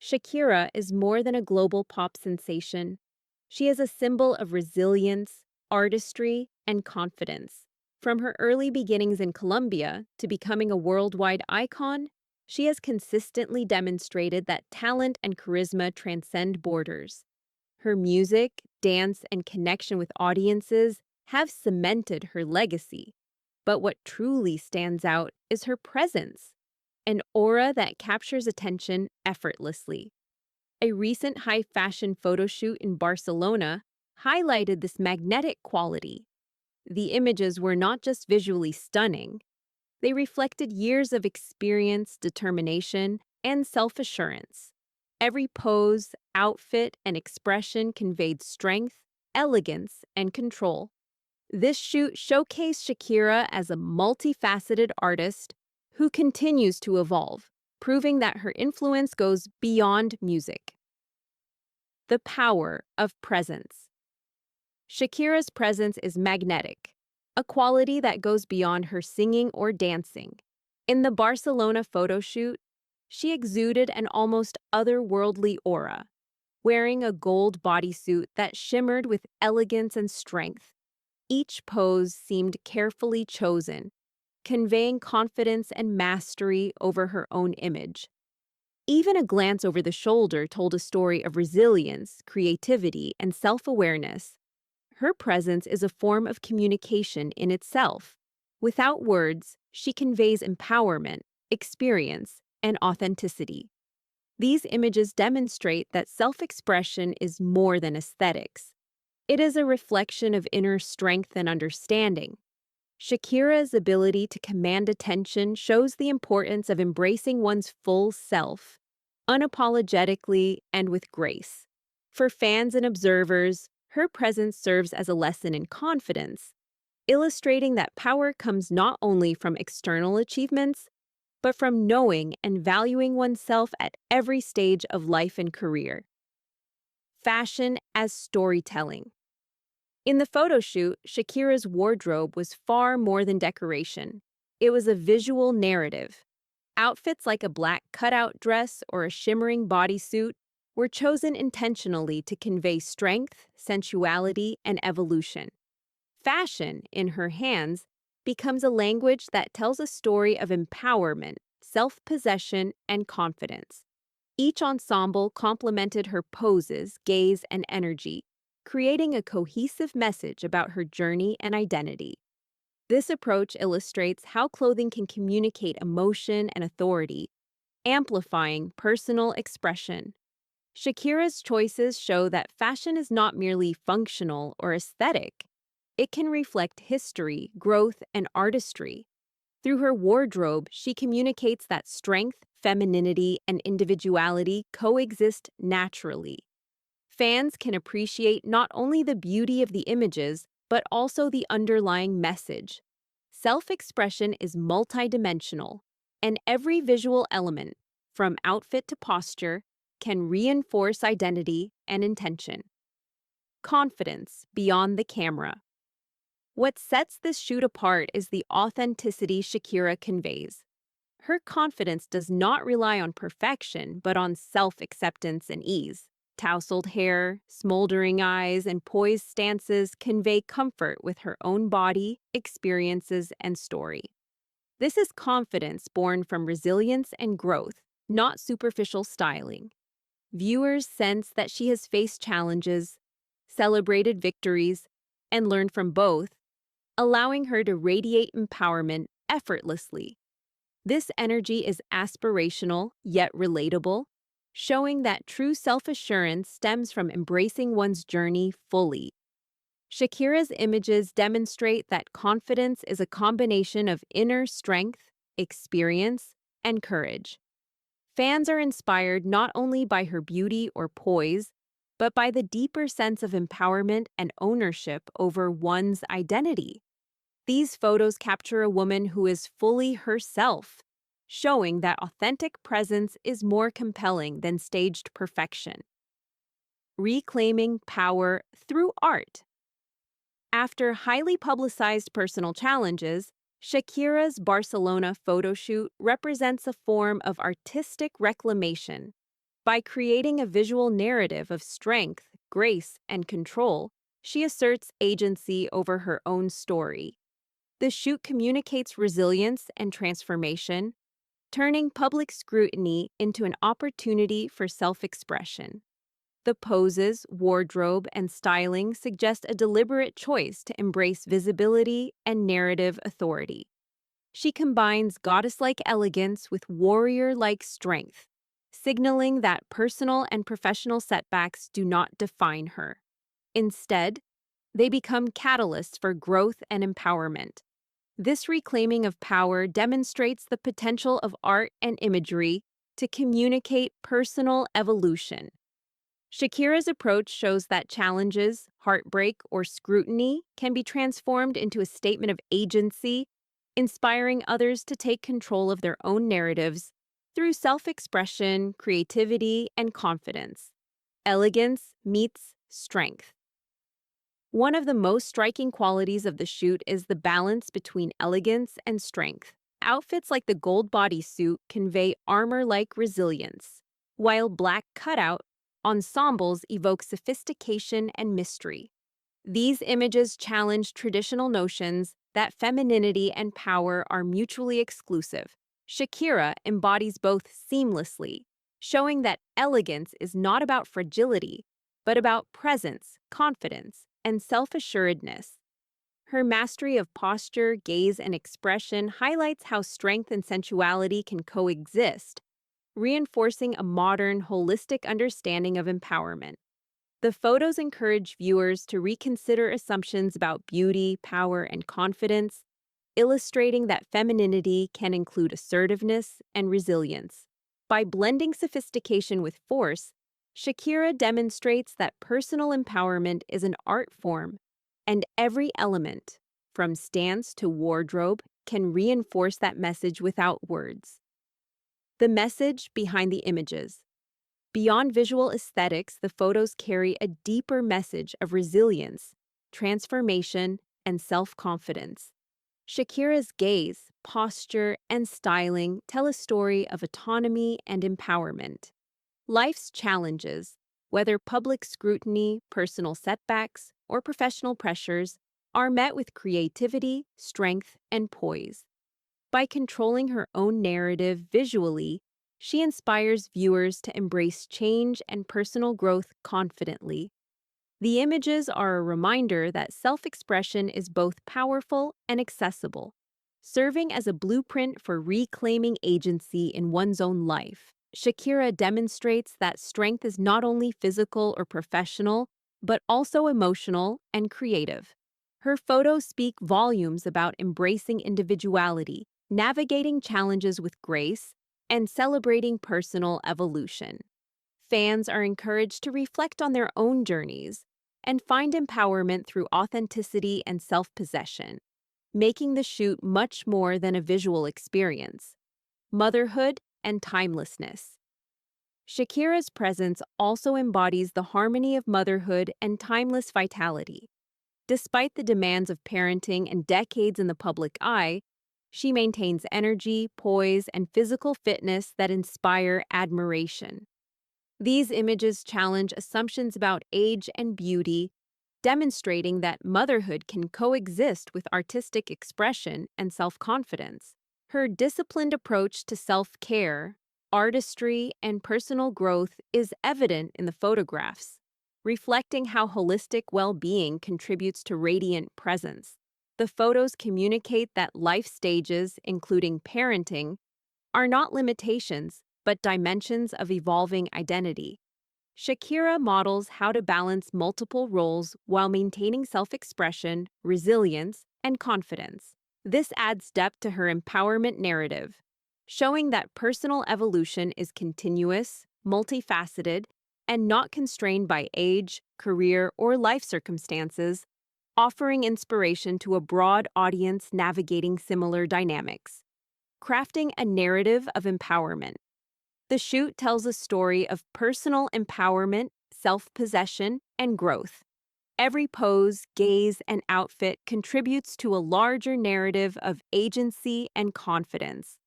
Shakira is more than a global pop sensation. She is a symbol of resilience, artistry, and confidence. From her early beginnings in Colombia to becoming a worldwide icon, she has consistently demonstrated that talent and charisma transcend borders. Her music, dance, and connection with audiences have cemented her legacy. But what truly stands out is her presence, an aura that captures attention effortlessly. A recent high fashion photo shoot in Barcelona highlighted this magnetic quality. The images were not just visually stunning, they reflected years of experience, determination, and self assurance. Every pose, outfit, and expression conveyed strength, elegance, and control. This shoot showcased Shakira as a multifaceted artist who continues to evolve, proving that her influence goes beyond music. The power of presence. Shakira's presence is magnetic, a quality that goes beyond her singing or dancing. In the Barcelona photo shoot, she exuded an almost otherworldly aura, wearing a gold bodysuit that shimmered with elegance and strength. Each pose seemed carefully chosen, conveying confidence and mastery over her own image. Even a glance over the shoulder told a story of resilience, creativity, and self-awareness. Her presence is a form of communication in itself. Without words, she conveys empowerment, experience, and authenticity. These images demonstrate that self-expression is more than aesthetics. It is a reflection of inner strength and understanding. Shakira's ability to command attention shows the importance of embracing one's full self, unapologetically and with grace. For fans and observers, her presence serves as a lesson in confidence, illustrating that power comes not only from external achievements, but from knowing and valuing oneself at every stage of life and career. Fashion as storytelling. In the photo shoot, Shakira's wardrobe was far more than decoration. It was a visual narrative. Outfits like a black cutout dress or a shimmering bodysuit were chosen intentionally to convey strength, sensuality, and evolution. Fashion, in her hands, becomes a language that tells a story of empowerment, self-possession, and confidence. Each ensemble complemented her poses, gaze, and energy, creating a cohesive message about her journey and identity. This approach illustrates how clothing can communicate emotion and authority, amplifying personal expression. Shakira's choices show that fashion is not merely functional or aesthetic. It can reflect history, growth, and artistry. Through her wardrobe, she communicates that strength, femininity, and individuality coexist naturally. Fans can appreciate not only the beauty of the images, but also the underlying message. Self-expression is multidimensional, and every visual element, from outfit to posture, can reinforce identity and intention. Confidence beyond the camera. What sets this shoot apart is the authenticity Shakira conveys. Her confidence does not rely on perfection, but on self-acceptance and ease. Tousled hair, smoldering eyes, and poised stances convey comfort with her own body, experiences, and story. This is confidence born from resilience and growth, not superficial styling. Viewers sense that she has faced challenges, celebrated victories, and learned from both, allowing her to radiate empowerment effortlessly. This energy is aspirational yet relatable, showing that true self-assurance stems from embracing one's journey fully. Shakira's images demonstrate that confidence is a combination of inner strength, experience, and courage. Fans are inspired not only by her beauty or poise, but by the deeper sense of empowerment and ownership over one's identity. These photos capture a woman who is fully herself, showing that authentic presence is more compelling than staged perfection. Reclaiming power through art. After highly publicized personal challenges, Shakira's Barcelona photo shoot represents a form of artistic reclamation. By creating a visual narrative of strength, grace, and control, she asserts agency over her own story. The shoot communicates resilience and transformation, turning public scrutiny into an opportunity for self-expression. The poses, wardrobe, and styling suggest a deliberate choice to embrace visibility and narrative authority. She combines goddess-like elegance with warrior-like strength, signaling that personal and professional setbacks do not define her. Instead, they become catalysts for growth and empowerment. This reclaiming of power demonstrates the potential of art and imagery to communicate personal evolution. Shakira's approach shows that challenges, heartbreak, or scrutiny can be transformed into a statement of agency, inspiring others to take control of their own narratives through self-expression, creativity, and confidence. Elegance meets strength. One of the most striking qualities of the shoot is the balance between elegance and strength. Outfits like the gold bodysuit convey armor-like resilience, while black cutout ensembles evoke sophistication and mystery. These images challenge traditional notions that femininity and power are mutually exclusive. Shakira embodies both seamlessly, showing that elegance is not about fragility, but about presence, confidence, and self-assuredness. Her mastery of posture, gaze, and expression highlights how strength and sensuality can coexist, reinforcing a modern, holistic understanding of empowerment. The photos encourage viewers to reconsider assumptions about beauty, power, and confidence, illustrating that femininity can include assertiveness and resilience. By blending sophistication with force, Shakira demonstrates that personal empowerment is an art form, and every element, from stance to wardrobe, can reinforce that message without words. The message behind the images. Beyond visual aesthetics, the photos carry a deeper message of resilience, transformation, and self-confidence. Shakira's gaze, posture, and styling tell a story of autonomy and empowerment. Life's challenges, whether public scrutiny, personal setbacks, or professional pressures, are met with creativity, strength, and poise. By controlling her own narrative visually, she inspires viewers to embrace change and personal growth confidently. The images are a reminder that self-expression is both powerful and accessible, serving as a blueprint for reclaiming agency in one's own life. Shakira demonstrates that strength is not only physical or professional, but also emotional and creative. Her photos speak volumes about embracing individuality, navigating challenges with grace, and celebrating personal evolution. Fans are encouraged to reflect on their own journeys and find empowerment through authenticity and self-possession, making the shoot much more than a visual experience. Motherhood and timelessness. Shakira's presence also embodies the harmony of motherhood and timeless vitality. Despite the demands of parenting and decades in the public eye, she maintains energy, poise, and physical fitness that inspire admiration. These images challenge assumptions about age and beauty, demonstrating that motherhood can coexist with artistic expression and self-confidence. Her disciplined approach to self-care, artistry, and personal growth is evident in the photographs, reflecting how holistic well-being contributes to radiant presence. The photos communicate that life stages, including parenting, are not limitations, but dimensions of evolving identity. Shakira models how to balance multiple roles while maintaining self-expression, resilience, and confidence. This adds depth to her empowerment narrative, showing that personal evolution is continuous, multifaceted, and not constrained by age, career, or life circumstances, offering inspiration to a broad audience navigating similar dynamics. Crafting a narrative of empowerment. The shoot tells a story of personal empowerment, self-possession, and growth. Every pose, gaze, and outfit contributes to a larger narrative of agency and confidence.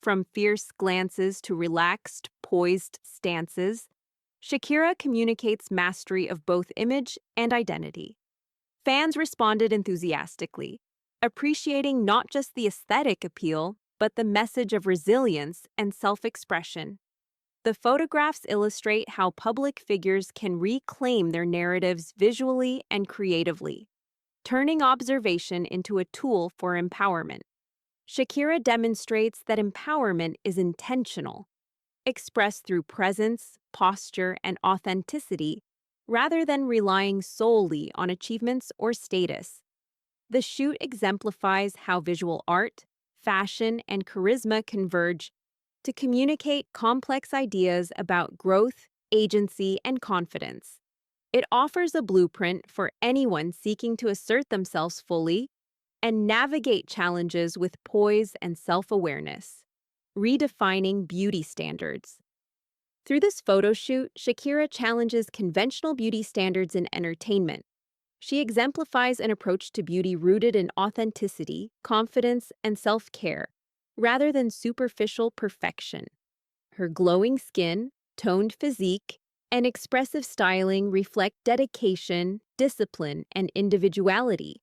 From fierce glances to relaxed, poised stances, Shakira communicates mastery of both image and identity. Fans responded enthusiastically, appreciating not just the aesthetic appeal, but the message of resilience and self-expression. The photographs illustrate how public figures can reclaim their narratives visually and creatively, turning observation into a tool for empowerment. Shakira demonstrates that empowerment is intentional, expressed through presence, posture, and authenticity, rather than relying solely on achievements or status. The shoot exemplifies how visual art, fashion, and charisma converge to communicate complex ideas about growth, agency, and confidence. It offers a blueprint for anyone seeking to assert themselves fully and navigate challenges with poise and self-awareness. Redefining beauty standards. Through this photo shoot, Shakira challenges conventional beauty standards in entertainment. She exemplifies an approach to beauty rooted in authenticity, confidence, and self-care, rather than superficial perfection. Her glowing skin, toned physique, and expressive styling reflect dedication, discipline, and individuality.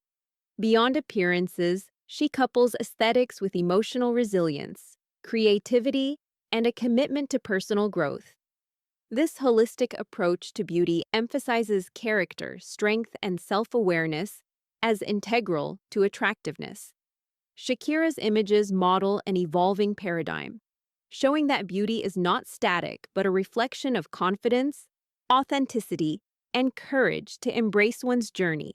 Beyond appearances, she couples aesthetics with emotional resilience, creativity, and a commitment to personal growth. This holistic approach to beauty emphasizes character, strength, and self-awareness as integral to attractiveness. Shakira's images model an evolving paradigm, showing that beauty is not static but a reflection of confidence, authenticity, and courage to embrace one's journey.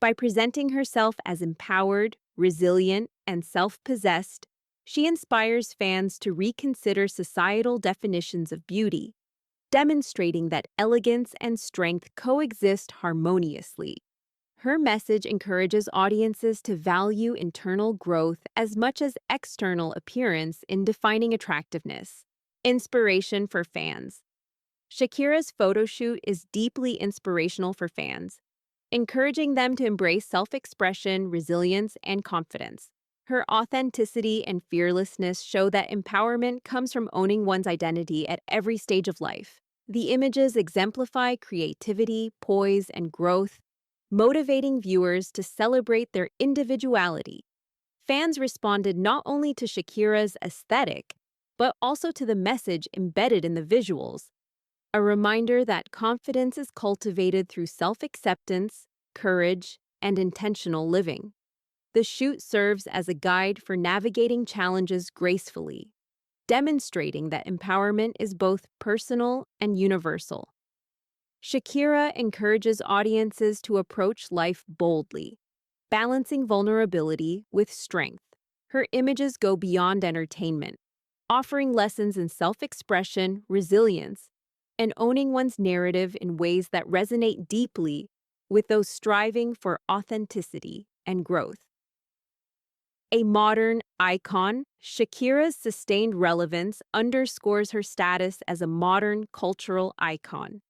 By presenting herself as empowered, resilient, and self-possessed, she inspires fans to reconsider societal definitions of beauty, demonstrating that elegance and strength coexist harmoniously. Her message encourages audiences to value internal growth as much as external appearance in defining attractiveness. Inspiration for fans. Shakira's photo shoot is deeply inspirational for fans, encouraging them to embrace self-expression, resilience, and confidence. Her authenticity and fearlessness show that empowerment comes from owning one's identity at every stage of life. The images exemplify creativity, poise, and growth, motivating viewers to celebrate their individuality. Fans responded not only to Shakira's aesthetic, but also to the message embedded in the visuals, a reminder that confidence is cultivated through self-acceptance, courage, and intentional living. The shoot serves as a guide for navigating challenges gracefully, demonstrating that empowerment is both personal and universal. Shakira encourages audiences to approach life boldly, balancing vulnerability with strength. Her images go beyond entertainment, offering lessons in self-expression, resilience, and owning one's narrative in ways that resonate deeply with those striving for authenticity and growth. A modern icon, Shakira's sustained relevance underscores her status as a modern cultural icon.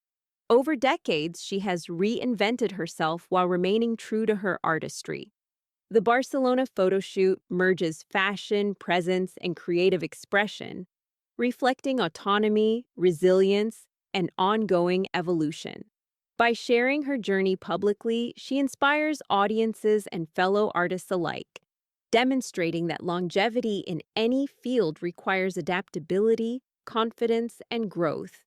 Over decades, she has reinvented herself while remaining true to her artistry. The Barcelona photo shoot merges fashion, presence, and creative expression, reflecting autonomy, resilience, and ongoing evolution. By sharing her journey publicly, she inspires audiences and fellow artists alike, demonstrating that longevity in any field requires adaptability, confidence, and growth.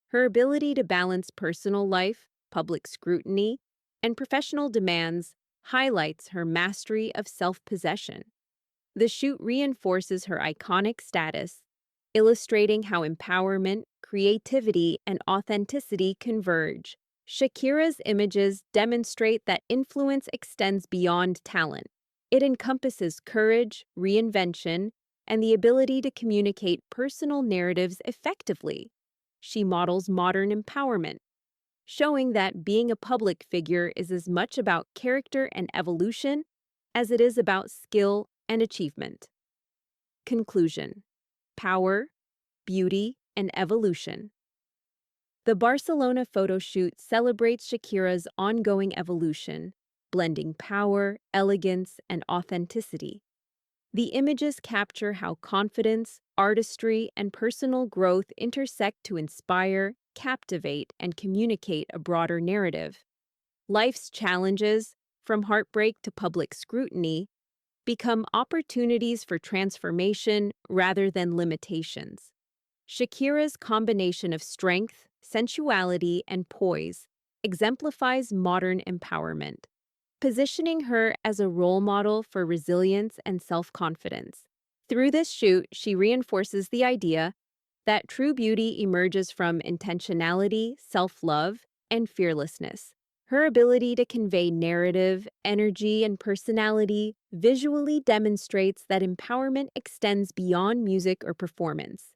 Her ability to balance personal life, public scrutiny, and professional demands highlights her mastery of self-possession. The shoot reinforces her iconic status, illustrating how empowerment, creativity, and authenticity converge. Shakira's images demonstrate that influence extends beyond talent. It encompasses courage, reinvention, and the ability to communicate personal narratives effectively. She models modern empowerment, showing that being a public figure is as much about character and evolution as it is about skill and achievement. Conclusion: power, beauty, and evolution. The Barcelona photo shoot celebrates Shakira's ongoing evolution, blending power, elegance, and authenticity. The images capture how confidence, artistry, and personal growth intersect to inspire, captivate, and communicate a broader narrative. Life's challenges, from heartbreak to public scrutiny, become opportunities for transformation rather than limitations. Shakira's combination of strength, sensuality, and poise exemplifies modern empowerment, positioning her as a role model for resilience and self confidence. Through this shoot, she reinforces the idea that true beauty emerges from intentionality, self love, and fearlessness. Her ability to convey narrative, energy, and personality visually demonstrates that empowerment extends beyond music or performance.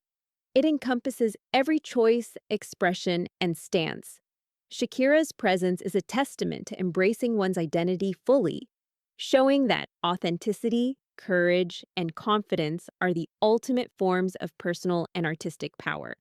It encompasses every choice, expression, and stance. Shakira's presence is a testament to embracing one's identity fully, showing that authenticity, courage, and confidence are the ultimate forms of personal and artistic power.